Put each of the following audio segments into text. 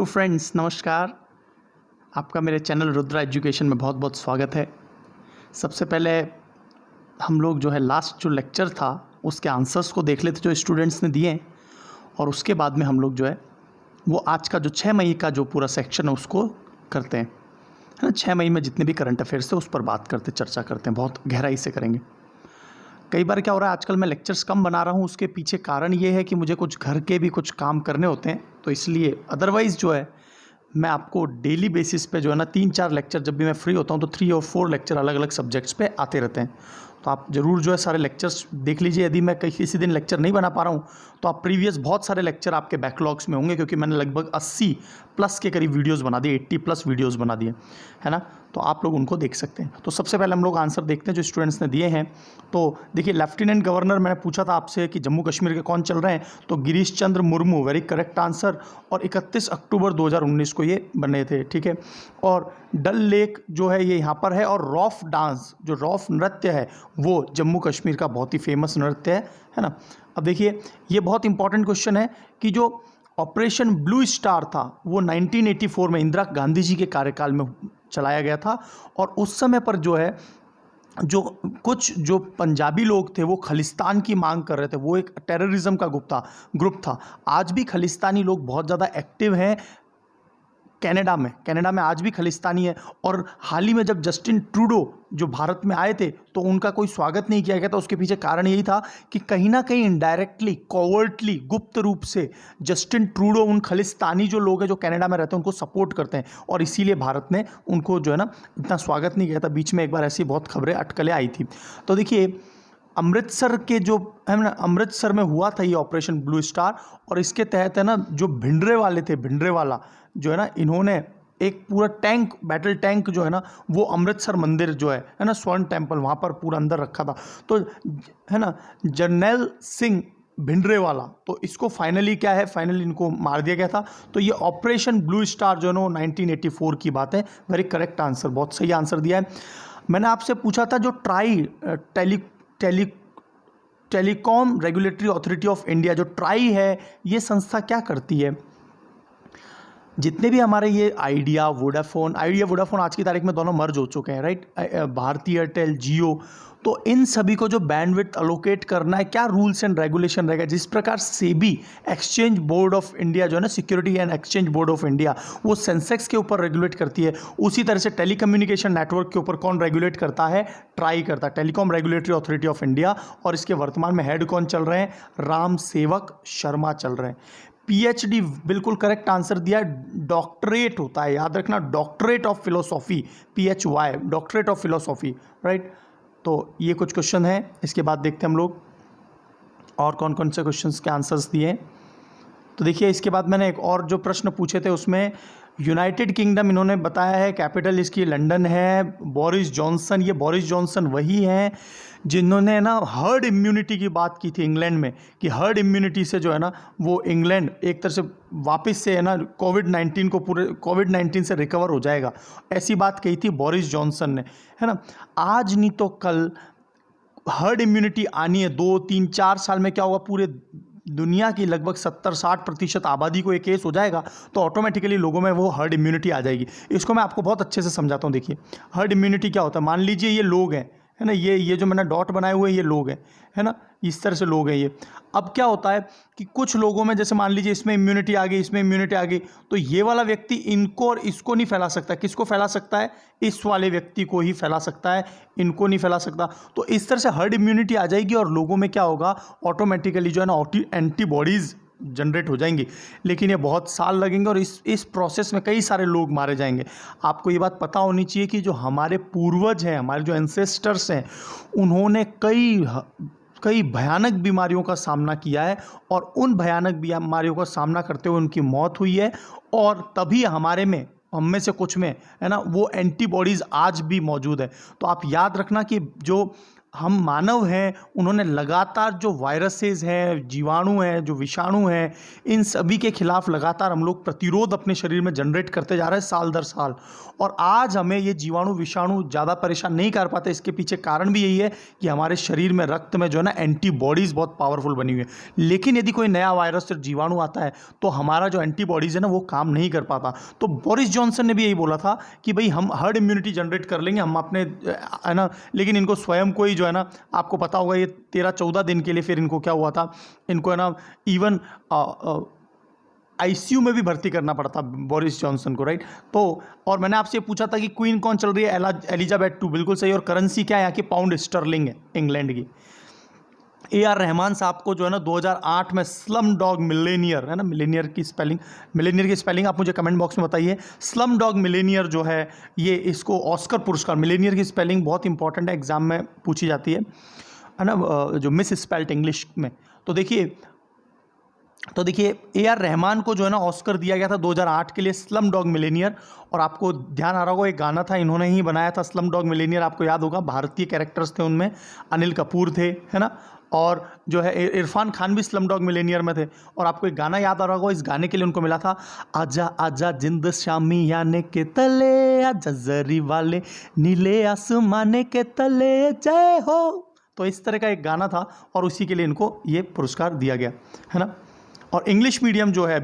Hello friends, नमस्कार। आपका मेरे चैनल रुद्रा एजुकेशन में बहुत बहुत स्वागत है। सबसे पहले हम लोग जो है लास्ट जो लेक्चर था उसके आंसर्स को देख लेते जो स्टूडेंट्स ने दिए, और उसके बाद में हम लोग जो है वो आज का जो 6 मई का जो पूरा सेक्शन है उसको करते हैं, है ना। 6 मई में जितने भी करंट अफेयर्स है उस पर बात करते, चर्चा करते हैं, बहुत गहराई से करेंगे। कई बार क्या हो रहा है, आजकल मैं लेक्चर्स कम बना रहा हूँ, उसके पीछे कारण ये है कि मुझे कुछ घर के भी कुछ काम करने होते हैं, तो इसलिए अदरवाइज़ जो है मैं आपको डेली बेसिस पे जो है ना 3-4 लेक्चर जब भी मैं फ्री होता हूँ तो 3 और 4 लेक्चर अलग अलग सब्जेक्ट्स पे आते रहते हैं। तो आप ज़रूर जो है सारे लेक्चर्स देख लीजिए। यदि मैं किसी दिन लेक्चर नहीं बना पा रहा हूँ तो आप प्रीवियस बहुत सारे लेक्चर आपके बैकलॉग्स में होंगे, क्योंकि मैंने लगभग 80 प्लस के करीब वीडियोज़ बना दिए, 80 प्लस वीडियोज़ बना दिए, है ना। तो आप लोग उनको देख सकते हैं। तो सबसे पहले हम लोग आंसर देखते हैं जो स्टूडेंट्स ने दिए हैं। तो देखिए, लेफ्टिनेंट गवर्नर मैंने पूछा था आपसे कि जम्मू कश्मीर के कौन चल रहे हैं, तो Girish Chandra Murmu, very correct answer. और 31 अक्टूबर 2019 को ये बने थे, ठीक है। और डल लेक जो है ये यहाँ पर है, और रॉफ डांस, जो रॉफ नृत्य है वो जम्मू कश्मीर का बहुत ही फेमस नृत्य है ना। अब देखिए, ये बहुत इंपॉर्टेंट क्वेश्चन है कि जो ऑपरेशन ब्लू स्टार था वो 1984 में इंदिरा गांधी जी के कार्यकाल में चलाया गया था, और उस समय पर जो है जो कुछ जो पंजाबी लोग थे वो खलिस्तान की मांग कर रहे थे, वो एक टेररिज्म का ग्रुप था। आज भी खलिस्तानी लोग बहुत ज़्यादा एक्टिव हैं कनाडा में आज भी खलिस्तानी है। और हाल ही में जब जस्टिन ट्रूडो जो भारत में आए थे तो उनका कोई स्वागत नहीं किया गया था। उसके पीछे कारण यही था कि कहीं ना कहीं इनडायरेक्टली, कोवर्टली, गुप्त रूप से जस्टिन ट्रूडो उन खलिस्तानी जो लोग हैं जो कनाडा में रहते हैं उनको सपोर्ट करते हैं, और इसीलिए भारत ने उनको जो है ना इतना स्वागत नहीं किया था। बीच में एक बार ऐसी बहुत खबरें अटकलें आई थी। तो देखिए, अमृतसर के जो है ना, अमृतसर में हुआ था ये ऑपरेशन ब्लू स्टार, और इसके तहत है ना जो भिंडरे वाले थे, भिंडरे वाला जो है ना, इन्होंने एक पूरा टैंक, बैटल टैंक जो है ना वो अमृतसर मंदिर जो है ना, स्वर्ण टेम्पल, वहाँ पर पूरा अंदर रखा था। तो है ना, जर्नैल सिंह भिंडरेवाला, तो इसको फाइनली क्या है, फाइनली इनको मार दिया गया था। तो ये ऑपरेशन ब्लू स्टार जो है ना 1984 की बात है। वेरी करेक्ट आंसर, बहुत सही आंसर दिया है। मैंने आपसे पूछा था जो telecom regulatory authority of India, जो ट्राई है, ये संस्था क्या करती है। जितने भी हमारे ये आइडिया वोडाफोन आज की तारीख में दोनों मर्ज हो चुके हैं, राइट। भारती एयरटेल, जियो, तो इन सभी को जो बैंडविड्थ अलोकेट करना है, क्या रूल्स एंड रेगुलेशन रहेगा। जिस प्रकार SEBI, exchange board of India जो है ना, security and exchange board of India, वो सेंसेक्स के ऊपर रेगुलेट करती है, उसी तरह से टेलीकम्युनिकेशन नेटवर्क के ऊपर कौन रेगुलेट करता है, ट्राई करता है, telecom regulatory authority of India. और इसके वर्तमान में हेड कौन चल रहे हैं, राम सेवक शर्मा चल रहे हैं। पीएचडी बिल्कुल करेक्ट आंसर दिया। डॉक्टरेट होता है, याद रखना, doctorate of philosophy, PHY, doctorate of philosophy, right. तो ये कुछ क्वेश्चन है। इसके बाद देखते हैं हम लोग और कौन कौन से क्वेश्चंस के आंसर्स दिए। तो देखिए, इसके बाद मैंने एक और जो प्रश्न पूछे थे उसमें यूनाइटेड किंगडम इन्होंने बताया है, कैपिटल इसकी लंदन है। बोरिस जॉनसन, ये बोरिस जॉनसन वही हैं जिन्होंने ना हर्ड इम्यूनिटी की बात की थी इंग्लैंड में, कि हर्ड इम्यूनिटी से जो है ना वो इंग्लैंड एक तरह से वापस से है ना कोविड-19 से रिकवर हो जाएगा, ऐसी बात कही थी बोरिस जॉनसन ने, है ना। आज नहीं तो कल हर्ड इम्यूनिटी आनी है। 2-3-4 साल में क्या होगा, पूरे दुनिया की लगभग 70-60% आबादी को एक केस हो जाएगा, तो ऑटोमेटिकली लोगों में वो हर्ड इम्यूनिटी आ जाएगी। इसको मैं आपको बहुत अच्छे से समझाता हूँ। देखिए, हर्ड इम्यूनिटी क्या होता है, मान लीजिए ये लोग हैं, है ना, ये जो मैंने डॉट बनाए हुए ये लोग हैं, है ना, इस तरह से लोग हैं ये। अब क्या होता है कि कुछ लोगों में, जैसे मान लीजिए इसमें इम्यूनिटी आ गई, इसमें इम्यूनिटी आ गई, तो ये वाला व्यक्ति इनको और इसको नहीं फैला सकता। किसको फैला सकता है, इस वाले व्यक्ति को ही फैला सकता है, इनको नहीं फैला सकता। तो इस तरह से हर्ड इम्यूनिटी आ जाएगी और लोगों में क्या होगा, ऑटोमेटिकली जो है ना एंटीबॉडीज़ जनरेट हो जाएंगी। लेकिन ये बहुत साल लगेंगे और इस प्रोसेस में कई सारे लोग मारे जाएंगे। आपको ये बात पता होनी चाहिए कि जो हमारे पूर्वज हैं, हमारे जो एंसेस्टर्स हैं, उन्होंने कई भयानक बीमारियों का सामना किया है, और उन भयानक बीमारियों का सामना करते हुए उनकी मौत हुई है, और तभी हम में से कुछ में, है ना, वो एंटीबॉडीज़ आज भी मौजूद है। तो आप याद रखना कि जो हम मानव हैं, उन्होंने लगातार जो वायरसेस हैं, जीवाणु हैं, जो विषाणु हैं, इन सभी के खिलाफ लगातार हम लोग प्रतिरोध अपने शरीर में जनरेट करते जा रहे हैं साल दर साल। और आज हमें ये जीवाणु विषाणु ज़्यादा परेशान नहीं कर पाते। इसके पीछे कारण भी यही है कि हमारे शरीर में, रक्त में जो है ना एंटीबॉडीज़ बहुत पावरफुल बनी हुई है। लेकिन यदि कोई नया वायरस या जीवाणु आता है तो हमारा जो एंटीबॉडीज़ है ना वो काम नहीं कर पाता। तो बोरिस जॉनसन ने भी यही बोला था कि भाई हम हर्ड इम्यूनिटी जनरेट कर लेंगे, हम अपने, है ना। लेकिन इनको स्वयं को ही जो है ना, आपको पता होगा ये 13-14 दिन के लिए फिर इनको क्या हुआ था, इनको है ना इवन आईसीयू में भी भर्ती करना पड़ता बोरिस जॉनसन को, राइट। तो और मैंने आपसे ये पूछा था कि क्वीन कौन चल रही है, एलिजाबेथ II, बिल्कुल सही। और करेंसी क्या है यहाँ की, पाउंड स्टर्लिंग है इंग्लैंड की। AR रहमान साहब को जो है ना 2008 में स्लम डॉग मिलेनियर, है ना, मिलेनियर की स्पेलिंग आप मुझे कमेंट बॉक्स में बताइए। स्लम डॉग मिलेनियर जो है ये, इसको ऑस्कर पुरस्कार, मिलेनियर की स्पेलिंग बहुत इंपॉर्टेंट है, एग्जाम में पूछी जाती है ना, जो मिस स्पेल्ट इंग्लिश में। तो देखिए AR रहमान को जो है ना ऑस्कर दिया गया था 2008 के लिए, स्लम डॉग मिलेनियर। और आपको ध्यान आ रहा होगा एक गाना था, इन्होंने ही बनाया था स्लम डॉग मिलेनियर, आपको याद होगा। भारतीय कैरेक्टर्स थे उनमें, अनिल कपूर थे, है ना, और जो है इरफान खान भी स्लम डॉग मिलेनियर में थे। और आपको एक गाना याद आ रहा होगा, इस गाने के लिए उनको मिला था, आजा आजा जिंद शामी याने के तले, आजा जरी वाले नीले आसमाने के तले, जय हो। तो इस तरह का एक गाना था और उसी के लिए इनको ये पुरस्कार दिया गया, है ना। और इंग्लिश मीडियम जो है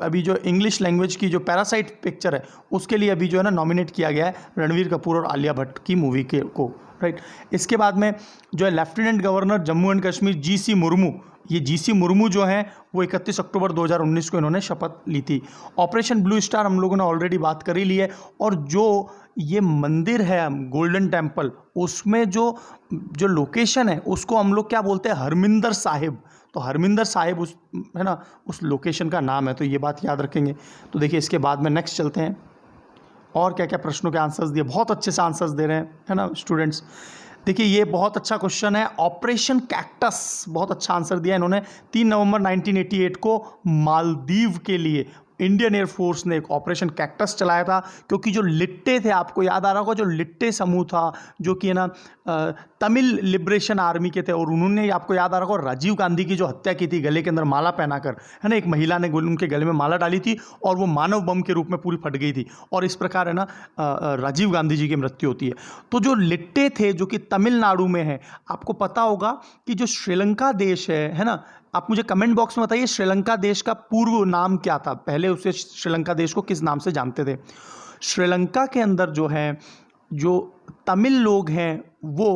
अभी जो इंग्लिश लैंग्वेज की जो पैरासाइट पिक्चर है उसके लिए अभी जो है ना नॉमिनेट किया गया है रणवीर कपूर और आलिया भट्ट की मूवी को, राइट। इसके बाद में जो है lieutenant governor Jammu and Kashmir GC Murmu, ये GC मुर्मू जो हैं वो 31 अक्टूबर 2019 को इन्होंने शपथ ली थी। ऑपरेशन ब्लू स्टार हम लोगों ने ऑलरेडी बात कर ही ली है। और जो ये मंदिर है गोल्डन टेम्पल, उसमें जो लोकेशन है उसको हम लोग क्या बोलते हैं, हरमिंदर साहिब। तो हरमिंदर साहिब उस, है ना, उस लोकेशन का नाम है, तो ये बात याद रखेंगे। तो देखिए इसके बाद में नेक्स्ट चलते हैं, और क्या क्या प्रश्नों के आंसर्स दिए, बहुत अच्छे से आंसर्स दे रहे हैं, है ना स्टूडेंट्स। देखिए ये बहुत अच्छा क्वेश्चन है, ऑपरेशन कैक्टस, बहुत अच्छा आंसर दिया इन्होंने। 3 नवंबर 1988 को मालदीव के लिए इंडियन एयरफोर्स ने एक ऑपरेशन कैक्टस चलाया था, क्योंकि जो लिट्टे थे, आपको याद आ रहा होगा, जो लिट्टे समूह था जो कि है ना तमिल लिबरेशन आर्मी के थे, और उन्होंने, आपको याद आ रहा होगा, राजीव गांधी की जो हत्या की थी गले के अंदर माला पहनाकर, है ना, एक महिला ने उनके गले में माला डाली थी और वो मानव बम के रूप में पूरी फट गई थी, और इस प्रकार है ना राजीव गांधी जी की मृत्यु होती है। तो जो लिट्टे थे जो कि तमिलनाडु में है, आपको पता होगा कि जो श्रीलंका देश है ना, आप मुझे कमेंट बॉक्स में बताइए श्रीलंका देश का पूर्व नाम क्या था, पहले उसे श्रीलंका देश को किस नाम से जानते थे। श्रीलंका के अंदर जो है, जो तमिल लोग हैं वो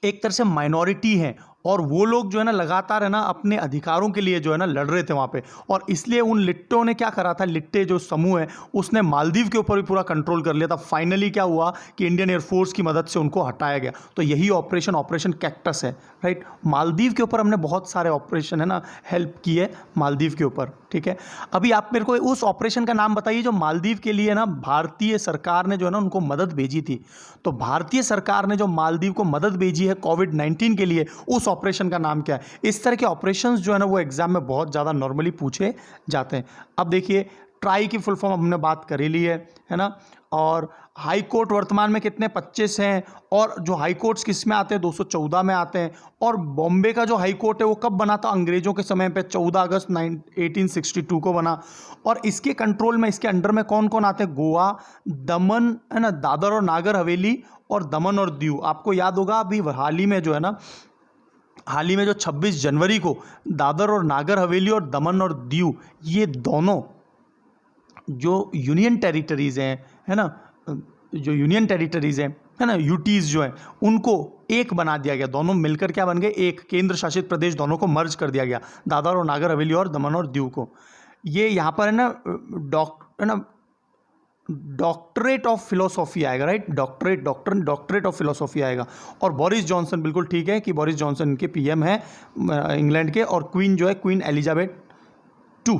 एक तरह से माइनॉरिटी हैं, और वो लोग जो है ना लगातार है ना अपने अधिकारों के लिए जो है ना लड़ रहे थे वहाँ पे, और इसलिए उन लिट्टों ने क्या करा था, लिट्टे जो समूह है उसने मालदीव के ऊपर भी पूरा कंट्रोल कर लिया था। फाइनली क्या हुआ कि इंडियन एयरफोर्स की मदद से उनको हटाया गया। तो यही ऑपरेशन कैक्टस है, राइट। मालदीव के ऊपर हमने बहुत सारे ऑपरेशन है ना हेल्प की है मालदीव के ऊपर, ठीक है। अभी आप मेरे को उस ऑपरेशन का नाम बताइए जो मालदीव के लिए ना भारतीय सरकार ने जो है ना उनको मदद भेजी थी। तो भारतीय सरकार ने जो मालदीव को मदद भेजी है कोविड-19 के लिए, उस ऑपरेशन का नाम क्या है। इस तरह के ऑपरेशंस जो है ना वो एग्जाम में बहुत ज़्यादा नॉर्मली पूछे जाते हैं। अब देखिए ट्राई की फुल फॉर्म हमने बात कर ही ली है ना। और हाई कोर्ट वर्तमान में कितने, 25 हैं, और जो हाई कोर्ट्स किस में आते हैं, 214 में आते हैं। और बॉम्बे का जो हाई कोर्ट है वो कब बना था, अंग्रेजों के समय पे 14 अगस्त 1862 को बना। और इसके कंट्रोल में, इसके अंडर में कौन कौन आते हैं, गोवा, दमन, है ना, दादर और नागर हवेली, और दमन और दीव। आपको याद होगा अभी हाल ही में जो है ना, हाल ही में जो 26 जनवरी को दादर और नागर हवेली और दमन और दीव, ये दोनों जो यूनियन टेरिटरीज़ हैं, है ना, जो यूनियन टेरिटरीज़ हैं, है ना, यूटीज़ जो हैं, उनको एक बना दिया गया। दोनों मिलकर क्या बन गए, एक केंद्र शासित प्रदेश, दोनों को मर्ज कर दिया गया, दादर और नागर हवेली और दमन और दीव को। ये यहाँ पर है ना डॉक्टरेट ऑफ फिलोसॉफी आएगा, राइट, डॉक्टरेट ऑफ फिलोसॉफी आएगा। और बोरिस जॉनसन, बिल्कुल ठीक है कि बोरिस जॉनसन इनके PM हैं इंग्लैंड के, और क्वीन जो है क्वीन एलिजाबेथ II।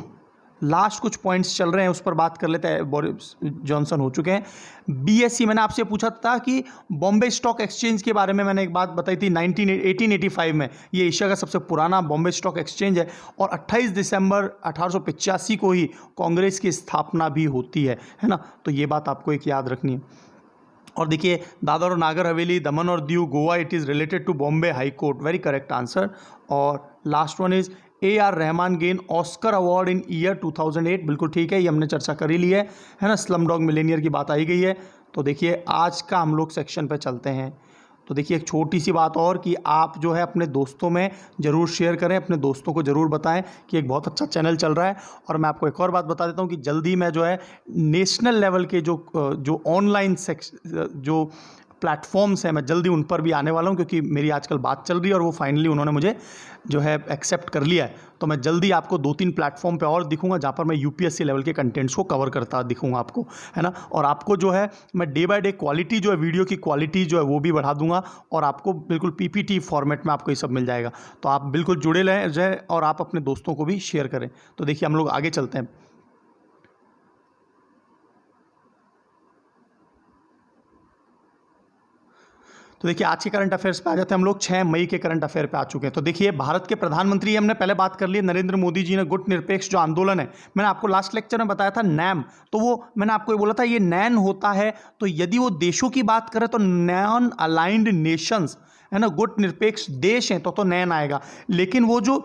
लास्ट कुछ पॉइंट्स चल रहे हैं उस पर बात कर लेते हैं, बोरिस जॉनसन हो चुके हैं। BSE मैंने आपसे पूछा था कि बॉम्बे स्टॉक एक्सचेंज के बारे में मैंने एक बात बताई थी 1885 में, ये एशिया का सबसे पुराना बॉम्बे स्टॉक एक्सचेंज है, और 28 दिसंबर 1885 को ही कांग्रेस की स्थापना भी होती है ना। तो ये बात आपको एक याद रखनी है। और देखिए दादर और नागर हवेली, दमन और Diu, Goa, it is related to Bombay high court, very correct answer. और last one is AR Rahman gain Oscar award in year 2008, बिल्कुल ठीक है, ये हमने चर्चा कर ही ली है ना। स्लम डॉग मिलेनियर की बात आई गई है। तो देखिए आज का हम लोग सेक्शन पे चलते हैं। तो देखिए एक छोटी सी बात और कि आप जो है अपने दोस्तों में ज़रूर शेयर करें, अपने दोस्तों को ज़रूर बताएं कि एक बहुत अच्छा चैनल चल रहा है। और मैं आपको एक और बात बता देता हूं कि जल्दी मैं जो है नेशनल लेवल के जो ऑनलाइन जो प्लेटफॉर्म्स हैं, मैं जल्दी उन पर भी आने वाला हूं, क्योंकि मेरी आजकल बात चल रही है और वो फाइनली उन्होंने मुझे जो है एक्सेप्ट कर लिया है। तो मैं जल्दी आपको 2-3 प्लेटफॉर्म पे और दिखूंगा जहाँ पर मैं UPSC लेवल के कंटेंट्स को कवर करता दिखूंगा आपको, है ना। और आपको जो है मैं डे बाय डे क्वालिटी जो है, वीडियो की क्वालिटी जो है वो भी बढ़ा दूंगा, और आपको बिल्कुल PPT फॉर्मेट में आपको ये सब मिल जाएगा। तो आप बिल्कुल जुड़े रहें और आप अपने दोस्तों को भी शेयर करें। तो देखिए हम लोग आगे चलते हैं। तो देखिए आज के करंट अफेयर्स पे आ जाते हैं हम लोग। 6 मई के करंट अफेयर पे आ चुके हैं। तो देखिए भारत के प्रधानमंत्री, हमने पहले बात कर ली, नरेंद्र मोदी जी ने गुट निरपेक्ष जो आंदोलन है, मैंने आपको लास्ट लेक्चर में बताया था नैम, तो वो मैंने आपको ये बोला था ये नैन होता है। तो यदि वो देशों की बात करें तो नॉन अलाइंड नेशंस, है ना, गुट निरपेक्ष देश हैं तो नैन आएगा। लेकिन वो जो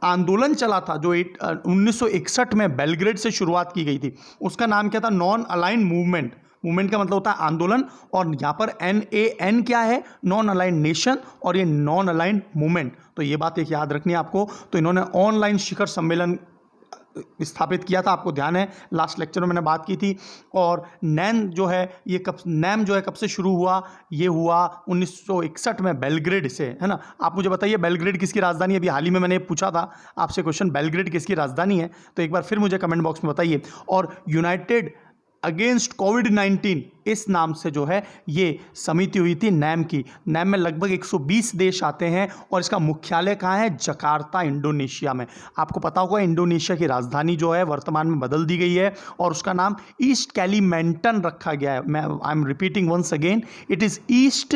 आंदोलन चला था जो 1961 में बेलग्रेड से शुरुआत की गई थी, उसका नाम क्या था? Non aligned movement. मूवमेंट का मतलब होता है आंदोलन, और यहाँ पर NAN क्या है? नॉन अलाइंड नेशन, और ये नॉन अलाइंड मूवमेंट। तो ये बात एक याद रखनी है आपको। तो इन्होंने ऑनलाइन शिखर सम्मेलन स्थापित किया था, आपको ध्यान है लास्ट लेक्चर में मैंने बात की थी। और नैम जो है कब से शुरू हुआ? ये हुआ 1961 में बेलग्रेड से, है ना। आप मुझे बताइए बेलग्रेड किसकी राजधानी है? अभी हाल ही में मैंने पूछा था आपसे क्वेश्चन, बेलग्रेड किसकी राजधानी है? तो एक बार फिर मुझे कमेंट बॉक्स में बताइए। और यूनाइटेड अगेंस्ट कोविड-19 इस नाम से जो है ये समिति हुई थी नैम की। नैम में लगभग 120 देश आते हैं, और इसका मुख्यालय कहाँ है? जकार्ता, इंडोनेशिया में। आपको पता होगा इंडोनेशिया की राजधानी जो है वर्तमान में बदल दी गई है, और उसका नाम ईस्ट कैलीमेंटन रखा गया है। I am repeating once again, it is east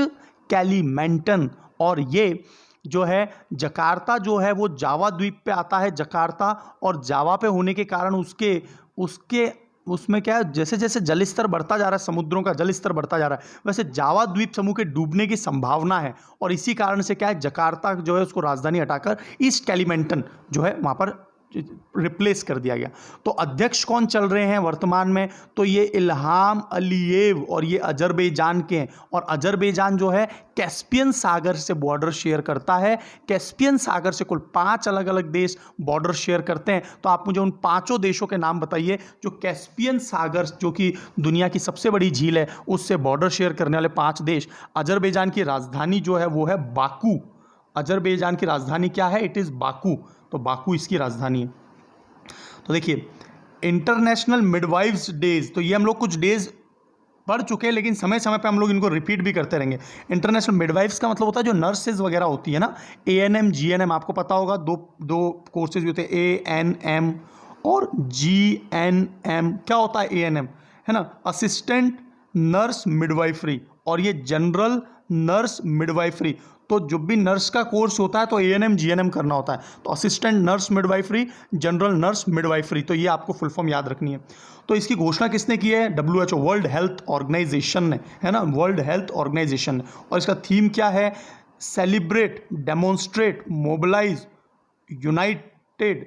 Kalimantan. और ये जो है जकार्ता जो है वो जावा द्वीप पे आता है, जकार्ता। और जावा पे होने के कारण उसके उसमें क्या है, जैसे जैसे जल स्तर बढ़ता जा रहा है, समुद्रों का जल स्तर बढ़ता जा रहा है, वैसे जावा द्वीप समूह के डूबने की संभावना है। और इसी कारण से क्या है, जकार्ता जो है उसको राजधानी हटाकर ईस्ट कैलीमेंटन जो है वहाँ पर रिप्लेस कर दिया गया। तो अध्यक्ष कौन चल रहे हैं वर्तमान में? तो ये इल्हाम अलीयेव, और ये अजरबैजान के हैं। और अजरबैजान जो है कैस्पियन सागर से बॉर्डर शेयर करता है। कैस्पियन सागर से कुल 5 अलग अलग देश बॉर्डर शेयर करते हैं। तो आप मुझे उन 5 देशों के नाम बताइए जो कैस्पियन सागर, जो कि दुनिया की सबसे बड़ी झील है, उससे बॉर्डर शेयर करने वाले 5 देश। अजरबैजान की राजधानी जो है वो है बाकू। अजरबैजान की राजधानी क्या है? It is Baku. तो बाकू इसकी राजधानी है। तो देखिए इंटरनेशनल मिडवाइव्स डेज, तो ये हम लोग कुछ डेज पढ़ चुके हैं, लेकिन समय समय पे हम लोग इनको रिपीट भी करते रहेंगे। इंटरनेशनल मिडवाइव्स का मतलब होता है जो नर्सेज वगैरह होती है ना, ANM GNM, आपको पता होगा दो कोर्सेज होते हैं, ANM और GNM। क्या होता है ANM? है ना, असिस्टेंट नर्स मिडवाइफरी, और ये जनरल नर्स मिडवाइफरी। तो जब भी नर्स का कोर्स होता है तो ANM GNM करना होता है। तो assistant nurse midwifery, general nurse midwifery, तो ये आपको फुल फॉर्म याद रखनी है। तो इसकी घोषणा किसने की है? WHO, वर्ल्ड हेल्थ ऑर्गेनाइजेशन ने, है ना, वर्ल्ड हेल्थ ऑर्गेनाइजेशन ने। और इसका थीम क्या है? Celebrate, demonstrate, mobilise, united,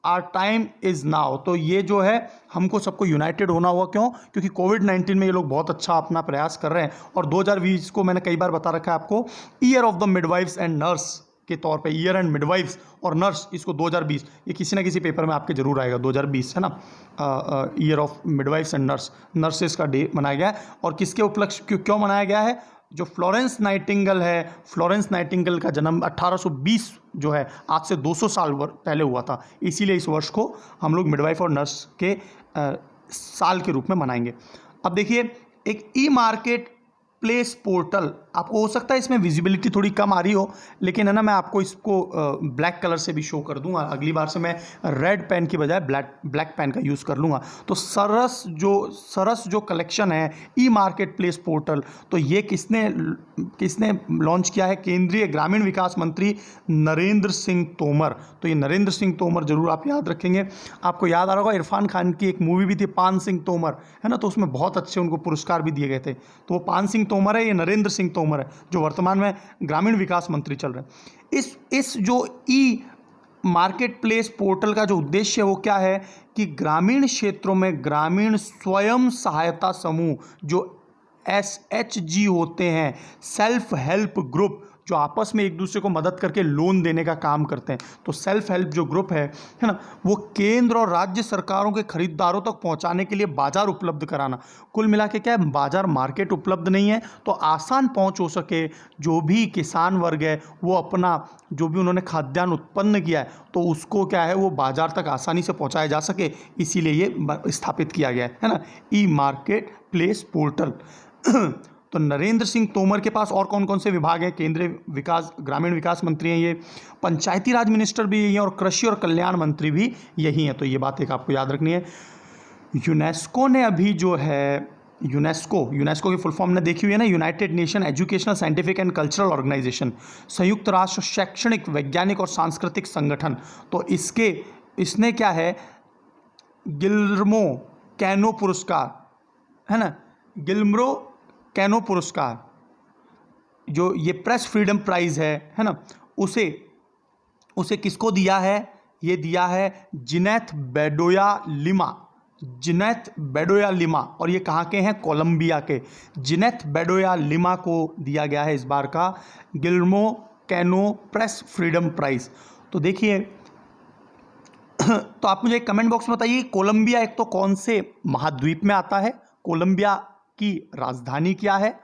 our time is now. तो ये जो है हमको सबको यूनाइटेड होना हुआ। क्यों? क्योंकि कोविड-19 में ये लोग बहुत अच्छा अपना प्रयास कर रहे हैं। और 2020 को मैंने कई बार बता रखा है आपको, year of the midwives and nurse के तौर पे, ईयर एंड मिडवाइफ्स और नर्स, इसको 2020, ये किसी ना किसी पेपर में आपके जरूर आएगा 2020, है ना। Year of midwives and nurses का डे मनाया गया है। और किसके उपलक्ष्य क्यों मनाया गया है? जो फ्लोरेंस नाइटिंगेल है, फ्लोरेंस नाइटिंगेल का जन्म 1820 जो है आज से 200 साल पहले हुआ था, इसीलिए इस वर्ष को हम लोग मिडवाइफ और नर्स के साल के रूप में मनाएंगे। अब देखिए एक ई मार्केट प्लेस पोर्टल, आपको हो सकता है इसमें विजिबिलिटी थोड़ी कम आ रही हो, लेकिन है ना मैं आपको इसको ब्लैक कलर से भी शो कर दूंगा। अगली बार से मैं रेड पेन की बजाय ब्लैक पेन का यूज़ कर लूँगा। तो सरस जो कलेक्शन है ई मार्केट प्लेस पोर्टल, तो ये किसने लॉन्च किया है? केंद्रीय ग्रामीण विकास मंत्री नरेंद्र सिंह तोमर। तो ये नरेंद्र सिंह तोमर जरूर आप याद रखेंगे। आपको याद आ रहा होगा इरफान खान की एक मूवी भी थी पान सिंह तोमर, है ना, तो उसमें बहुत अच्छे उनको पुरस्कार भी दिए गए थे। तो वो पान सिंह तोमर है, ये नरेंद्र सिंह तोमर है जो वर्तमान में ग्रामीण विकास मंत्री चल रहे हैं। इस जो ई मार्केट प्लेस पोर्टल का जो उद्देश्य है वो क्या है कि ग्रामीण क्षेत्रों में ग्रामीण स्वयं सहायता समूह जो SHG होते हैं, सेल्फ हेल्प ग्रुप, जो आपस में एक दूसरे को मदद करके लोन देने का काम करते हैं। तो सेल्फ हेल्प जो ग्रुप है ना, वो केंद्र और राज्य सरकारों के खरीदारों तक पहुंचाने के लिए बाजार उपलब्ध कराना। कुल मिला के क्या है, बाजार मार्केट उपलब्ध नहीं है तो आसान पहुंच हो सके, जो भी किसान वर्ग है वो अपना जो भी उन्होंने खाद्यान्न उत्पन्न किया है तो उसको क्या है वो बाजार तक आसानी से पहुंचाया जा सके, इसीलिए ये स्थापित किया गया है ना, ई मार्केट प्लेस पोर्टल। तो नरेंद्र सिंह तोमर के पास और कौन कौन से विभाग हैं? केंद्रीय ग्रामीण विकास मंत्री हैं ये, पंचायती राज मिनिस्टर भी यही हैं और कृषि और कल्याण मंत्री भी यही हैं। तो ये बात एक आपको याद रखनी है। यूनेस्को ने अभी जो है यूनेस्को की फुल फॉर्म ने देखी हुई है ना, United Nation Educational Scientific and Cultural Organization, संयुक्त राष्ट्र शैक्षणिक वैज्ञानिक और सांस्कृतिक संगठन। तो इसने क्या है, गिल्मो कैनो पुरस्कार, है ना, गिल्मो कैनो पुरस्कार, जो ये प्रेस फ्रीडम प्राइज है ना, उसे किसको दिया है? ये दिया है जिनेथ बेडोया लिमा, और ये कहाँ के हैं? कोलंबिया के। जिनेथ बेडोया लिमा को दिया गया है इस बार का गिल्मो कैनो प्रेस फ्रीडम प्राइज। तो देखिए तो आप मुझे कमेंट बॉक्स में बताइए कोलंबिया एक तो कौन से महाद्वीप में आता है, कोलंबिया की राजधानी क्या है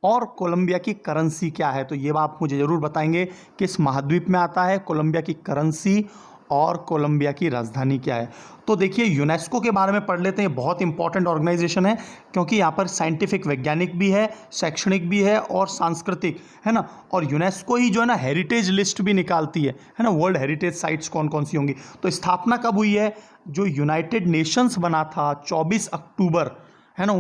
और कोलंबिया की करेंसी क्या है? तो ये आप मुझे ज़रूर बताएंगे किस महाद्वीप में आता है, कोलंबिया की करेंसी और कोलंबिया की राजधानी क्या है। तो देखिए यूनेस्को के बारे में पढ़ लेते हैं। बहुत इंपॉर्टेंट ऑर्गेनाइजेशन है क्योंकि यहाँ पर साइंटिफिक वैज्ञानिक भी है, शैक्षणिक भी है और सांस्कृतिक, है ना। और यूनेस्को ही जो है ना हेरिटेज लिस्ट भी निकालती है ना, वर्ल्ड हेरिटेज साइट्स कौन कौन सी होंगी। तो स्थापना कब हुई है? जो यूनाइटेड नेशंस बना था 24 अक्टूबर, है ना,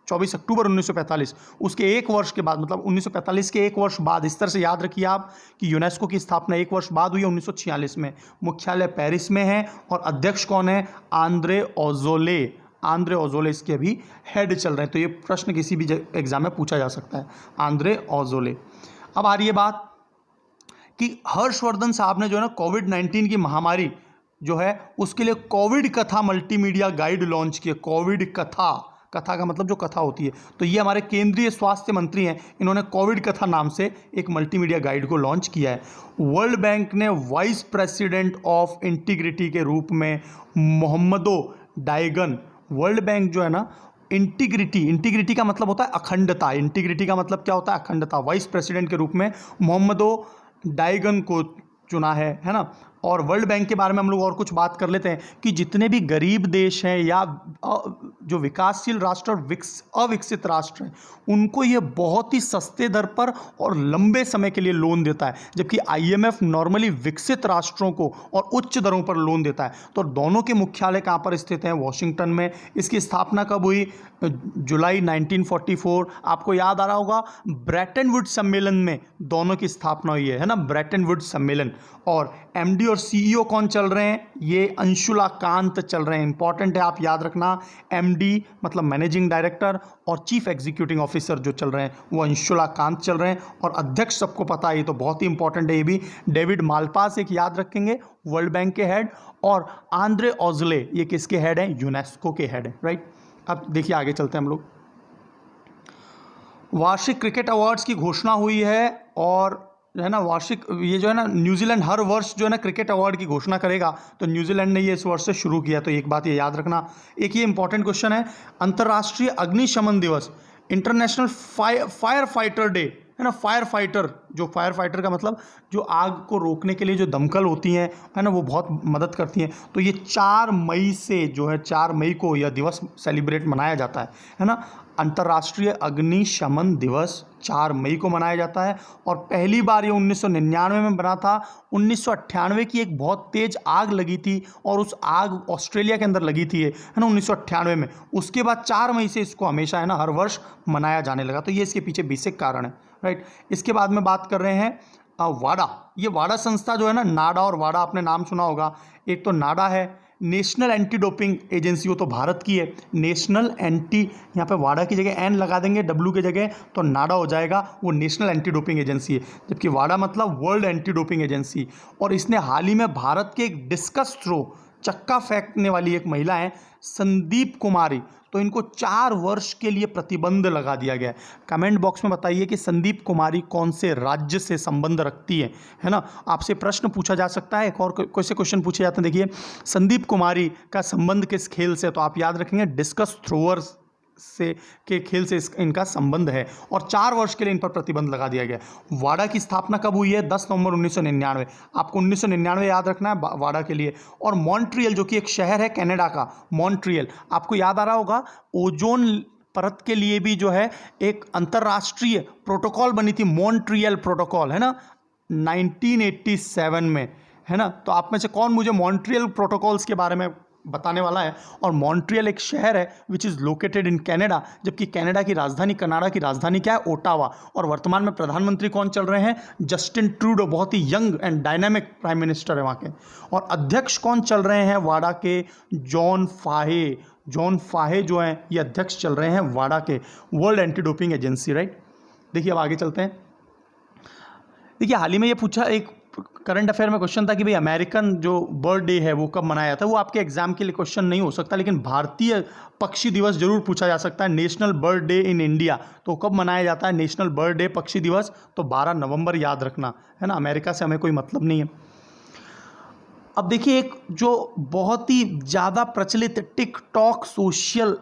24 अक्टूबर 1945, उसके एक वर्ष के बाद, मतलब 1945 के एक वर्ष बाद, इस तरह से याद रखिए आप कि यूनेस्को की स्थापना एक वर्ष बाद हुई है 1946 में। मुख्यालय पेरिस में है और अध्यक्ष कौन है? आंद्रे ओजोले इसके अभी हेड चल रहे हैं। तो ये प्रश्न किसी भी एग्जाम में पूछा जा सकता है, आंद्रे ओजोले। अब आ रही है बात कि हर्षवर्धन साहब ने जो है ना कोविड-19 की महामारी जो है उसके लिए कोविड कथा मल्टीमीडिया गाइड लॉन्च किया। कोविड कथा का मतलब जो कथा होती है, तो ये हमारे केंद्रीय स्वास्थ्य मंत्री हैं, इन्होंने कोविड कथा नाम से एक मल्टीमीडिया गाइड को लॉन्च किया है। वर्ल्ड बैंक ने वाइस प्रेसिडेंट ऑफ इंटीग्रिटी के रूप में मोहम्मदो डायगन, वर्ल्ड बैंक जो है ना इंटीग्रिटी का मतलब होता है अखंडता, इंटीग्रिटी का मतलब क्या होता है? अखंडता। वाइस प्रेसिडेंट के रूप में मोहम्मदो डायगन को चुना है ना। और वर्ल्ड बैंक के बारे में हम लोग और कुछ बात कर लेते हैं कि जितने भी गरीब देश हैं या जो विकासशील राष्ट्र और अविकसित राष्ट्र हैं उनको ये बहुत ही सस्ते दर पर और लंबे समय के लिए लोन देता है, जबकि IMF नॉर्मली विकसित राष्ट्रों को और उच्च दरों पर लोन देता है। तो दोनों के मुख्यालय कहाँ पर स्थित हैं? वॉशिंगटन में। इसकी स्थापना कब हुई? जुलाई 1944। आपको याद आ रहा होगा ब्रेटन वुड्स सम्मेलन में दोनों की स्थापना हुई है ना, ब्रेटन वुड्स सम्मेलन। और MD और CEO कौन चल रहे हैं? ये अंशुला कांत चल रहे हैं। इंपॉर्टेंट है, आप याद रखना, MD मतलब मैनेजिंग डायरेक्टर और चीफ एग्जीक्यूटिव ऑफिसर जो चल रहे हैं वो अंशुला कांत चल रहे हैं। और अध्यक्ष सबको पता है, ये तो बहुत ही इंपॉर्टेंट है ये भी, डेविड मालपास एक याद रखेंगे, वर्ल्ड बैंक के हेड। और आंद्रे ओजले ये किसके हेड हैं? यूनेस्को के हेड हैं, राइट। अब देखिए आगे चलते हैं हम लोग। वार्षिक क्रिकेट अवार्ड्स की घोषणा हुई है और जो है ना वार्षिक, ये जो है ना न्यूजीलैंड हर वर्ष जो है ना क्रिकेट अवार्ड की घोषणा करेगा, तो न्यूजीलैंड ने ये इस वर्ष से शुरू किया। तो एक बात ये याद रखना। एक ये इंपॉर्टेंट क्वेश्चन है, अंतर्राष्ट्रीय अग्निशमन दिवस, इंटरनेशनल फायर फाइटर डे, है ना। फायर फाइटर का मतलब जो आग को रोकने के लिए जो दमकल होती हैं, है ना, वो बहुत मदद करती हैं। तो ये 4 मई से जो है 4 मई को यह दिवस सेलिब्रेट मनाया जाता है ना। अंतर्राष्ट्रीय अग्निशमन दिवस 4 मई को मनाया जाता है। और पहली बार ये 1999 में बना था। 1998 की एक बहुत तेज आग लगी थी और उस आग ऑस्ट्रेलिया के अंदर लगी थी, है ना, 1998 में। उसके बाद 4 मई से इसको हमेशा, है ना, हर वर्ष मनाया जाने लगा। तो ये इसके पीछे बेसिक कारण है, राइट। इसके बाद में बात कर रहे हैं वाडा। ये वाडा संस्था जो है ना, नाडा और वाडा, आपने नाम सुना होगा। एक तो नाडा है, नेशनल एंटी डोपिंग एजेंसी, वो तो भारत की है। नेशनल एंटी, यहाँ पे वाडा की जगह एन लगा देंगे, डब्ल्यू की जगह, तो नाडा हो जाएगा। वो नेशनल एंटी डोपिंग एजेंसी है, जबकि वाडा मतलब वर्ल्ड एंटी डोपिंग एजेंसी। और इसने हाल ही में भारत के एक डिस्कस थ्रो, चक्का फेंकने वाली एक महिला है संदीप कुमारी, तो इनको 4 वर्ष के लिए प्रतिबंध लगा दिया गया है। कमेंट बॉक्स में बताइए कि संदीप कुमारी कौन से राज्य से संबंध रखती है ना। आपसे प्रश्न पूछा जा सकता है, एक और कोई से क्वेश्चन पूछे जाते हैं। देखिए, संदीप कुमारी का संबंध किस खेल से, तो आप याद रखेंगे डिस्कस थ्रोअर्स से के खेल से इनका संबंध है। और 4 वर्ष के लिए इन पर प्रतिबंध लगा दिया गया। वाडा की स्थापना कब हुई है? 10 नवंबर 1999। आपको 1999 याद रखना है वाडा के लिए। और मॉन्ट्रियल, जो कि एक शहर है कनाडा का, मॉन्ट्रियल, आपको याद आ रहा होगा, ओजोन परत के लिए भी जो है एक अंतर्राष्ट्रीय प्रोटोकॉल बनी थी, मॉन्ट्रियल प्रोटोकॉल, है ना, 1987 में, है ना। तो आप में से कौन मुझे मॉन्ट्रियल प्रोटोकॉल्स के बारे में बताने वाला है? और मॉन्ट्रियल एक शहर है which is located in Canada, जबकि कनाडा की राजधानी क्या है? ओटावा। और वर्तमान में प्रधानमंत्री कौन चल रहे हैं? जस्टिन ट्रूडो, बहुत ही young and dynamic prime minister है वहाँ के। और अध्यक्ष कौन चल रहे हैं वाडा के? जॉन फाहे जो हैं ये अध्यक्ष चल रहे हैं वाडा के, world anti doping agency, right. देखिए अब आगे चलते हैं। देखिए हाल ही में ये पूछा, एक करंट अफेयर में क्वेश्चन था कि भाई अमेरिकन जो बर्ड डे है वो कब मनाया था। वो आपके एग्जाम के लिए क्वेश्चन नहीं हो सकता, लेकिन भारतीय पक्षी दिवस जरूर पूछा जा सकता है। National bird day in India, तो कब मनाया जाता है नेशनल बर्ड डे पक्षी दिवस? तो 12 नवंबर, याद रखना, है ना। अमेरिका से हमें कोई मतलब नहीं है। अब देखिए, एक जो बहुत ही ज़्यादा प्रचलित टिकटॉक सोशल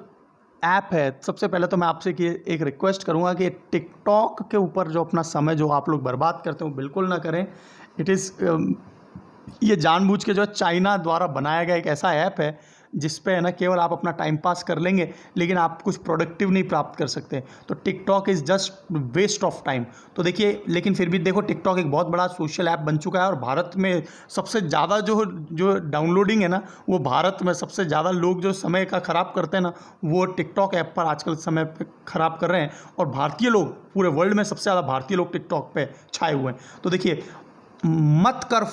ऐप है। सबसे पहले तो मैं आपसे कि एक रिक्वेस्ट करूंगा कि टिकटॉक के ऊपर जो अपना समय जो आप लोग बर्बाद करते हो बिल्कुल ना करें। इट इज़ ये जानबूझ के जो है चाइना द्वारा बनाया गया एक ऐसा ऐप है जिस पे है ना केवल आप अपना टाइम पास कर लेंगे, लेकिन आप कुछ प्रोडक्टिव नहीं प्राप्त कर सकते। तो TikTok is just waste of time. तो देखिए, लेकिन फिर भी देखो, टिकटॉक एक बहुत बड़ा सोशल ऐप बन चुका है और भारत में सबसे ज़्यादा जो डाउनलोडिंग है ना, वो भारत में सबसे ज़्यादा लोग जो समय का ख़राब करते हैं ना, वो टिकटॉक ऐप पर आजकल समय पे ख़राब कर रहे हैं। और भारतीय लोग, पूरे वर्ल्ड में सबसे ज़्यादा भारतीय लोग टिकटॉक पे छाए हुए हैं। तो देखिए, मत कर